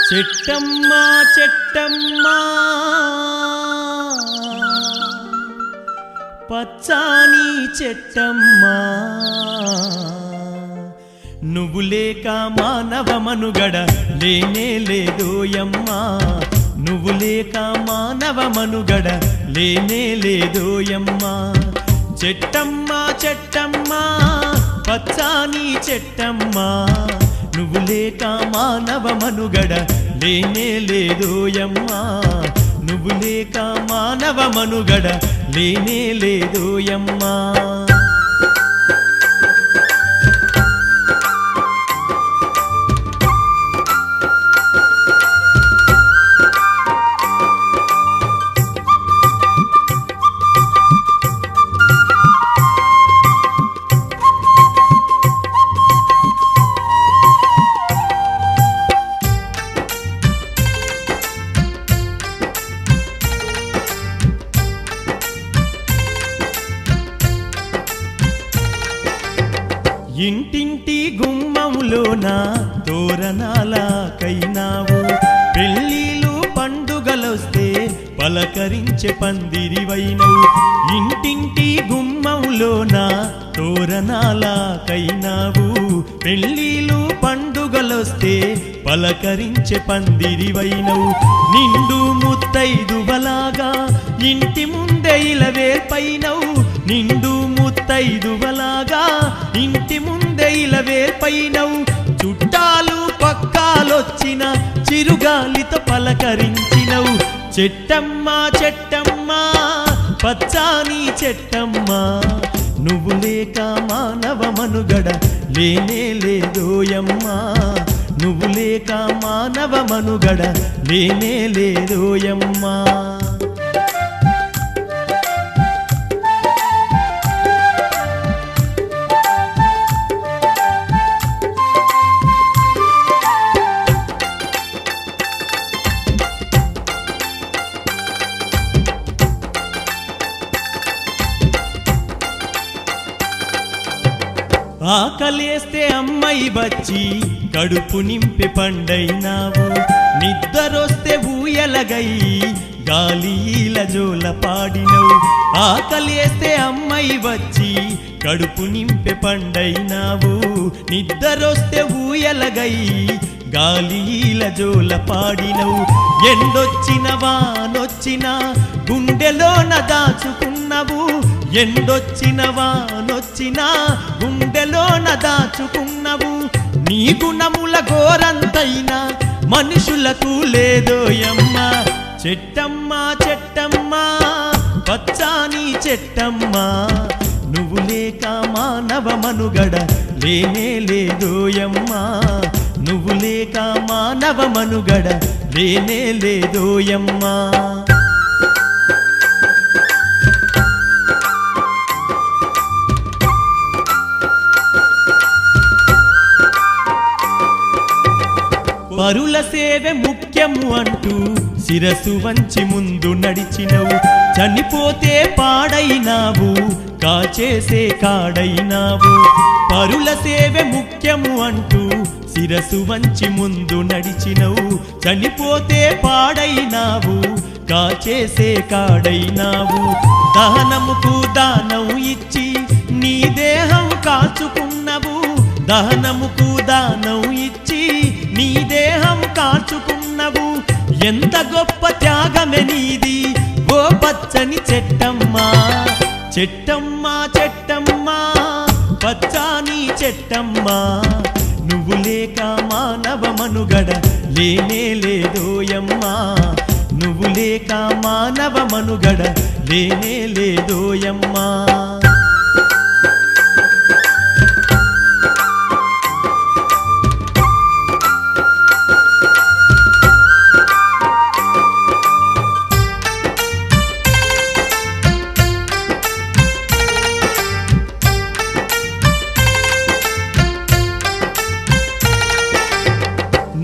చెట్టమ్మా చెట్టమ్మా పచ్చాని చెట్టమ్మా నువ్వు లేక మానవ మనుగడ లేనే లేదోయమ్మా నువ్వు లేక మానవ మనుగడ లేనే లేదోయమ్మా చెట్టమ్మా చెట్టమ్మా పచ్చాని చెట్టమ్మా నువ్వు లేక మానవ మనుగడ లేనే లేదోయమ్మా నువ్వు లేక మానవ మనుగడ లేనే లేదోయమ్మా ఇంటింటి గుమ్మంలోన తోరణాలకైనావు పెళ్ళిళ్ళు పండుగలొస్తే పలకరించే పందిరివైనవు ఇంటింటి గుమ్మంలోన తోరణాలకైనావు పెళ్ళిళ్ళు పండుగలొస్తే పలకరించే పందిరివైనవు నిండు ముత్తైదువలాగా ఇంటి ముందే ఇలవేల్పైనవు నిండు ముత్తైదువలాగా ఇంటి ముందే ఇలవేల్పైనవు చుట్టాలు పక్కాలొచ్చిన చిరుగాలితో పలకరించినవు చెట్టమ్మా చెట్టమ్మా పచ్చాని చెట్టమ్మా నువ్వు లేక మానవ మనుగడ లేనే లేదోయమ్మా నువ్వు లేక మానవ మనుగడ లేనే లేదోయమ్మా ఆకలేస్తే అమ్మాయి బచ్చి కడుపు నింపే పండైనావు నిద్దరొస్తే ఊయలగై గాలిల జోల పాడినవు ఆకలేస్తే అమ్మాయి వచ్చి కడుపు నింపే పండైనావు నిద్దరొస్తే ఊయలగై గాలిల జోల పాడినవు ఎండొచ్చిన వానొచ్చిన గుండెలోన దాచుకున్నవు ఎండొచ్చిన వానొచ్చిన గుండెలోన దాచుకున్నవు నీ గుణముల గోరంతైనా మనుషులకు లేదోయమ్మా చెట్టమ్మా చెట్టమ్మా పచ్చాని చెట్టమ్మా నువ్వు లేక మానవ మనుగడ లేనే లేదోయమ్మా నువ్వు లేక మానవ మనుగడ లేనే లేదోయమ్మా పరుల సేవే ముఖ్యము అంటూ శిరసు వంచి ముందు నడిచినవు చనిపోతే పాడైనావు కాచేసే కాడైనావు పరుల సేవే ముఖ్యము అంటూ శిరసు వంచి ముందు నడిచినవు చనిపోతే పాడైనావు కాచేసే కాడైనావు దహనముకు దానం ఇచ్చి నీ దేహం కాచుకున్నవు దహనముకు దానం ఇచ్చి నీ దేహం కాచుకున్నవు ఎంత గొప్ప త్యాగమే నీది ఓ పచ్చని చెట్టమ్మా చెట్టమ్మా చెట్టమ్మా పచ్చాని చెట్టమ్మా నువ్వు లేక మానవ మనుగడ లేనే లేదోయమ్మా నువ్వు లేక మానవ మనుగడ లేనే లేదోయమ్మా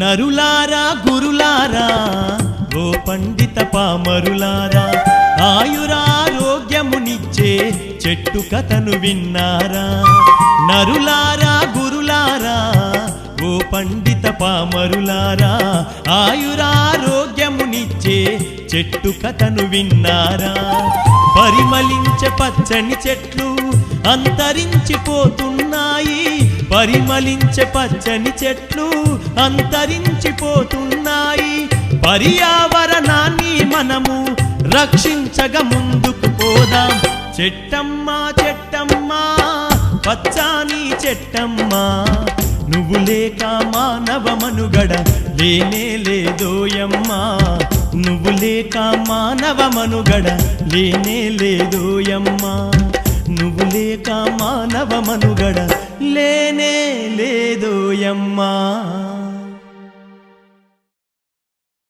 నరులారా గురులారా ఓ పండిత పామరులారా ఆయురారోగ్యమునిచ్చే చెట్టు కథను విన్నారా నరులారా గురులారా ఓ పండిత పామరులారా ఆయురారోగ్యమునిచ్చే చెట్టు కథను విన్నారా పరిమళించే పచ్చని చెట్లు అంతరించిపోతున్నాయి పరిమళించే పచ్చని చెట్లు అంతరించిపోతున్నాయి పర్యావరణాన్ని మనము రక్షించగా ముందుకు పోదాం చెట్టమ్మా చెట్టమ్మా పచ్చాని చెట్టమ్మా నువ్వు లేక మానవ మనుగడ లేనే లేదోయమ్మా నువ్వు లేక మానవ మనుగడ లేనే లేదోయమ్మా నువ్వు లేక మానవ మనుగడ లేనే లేదోయమ్మా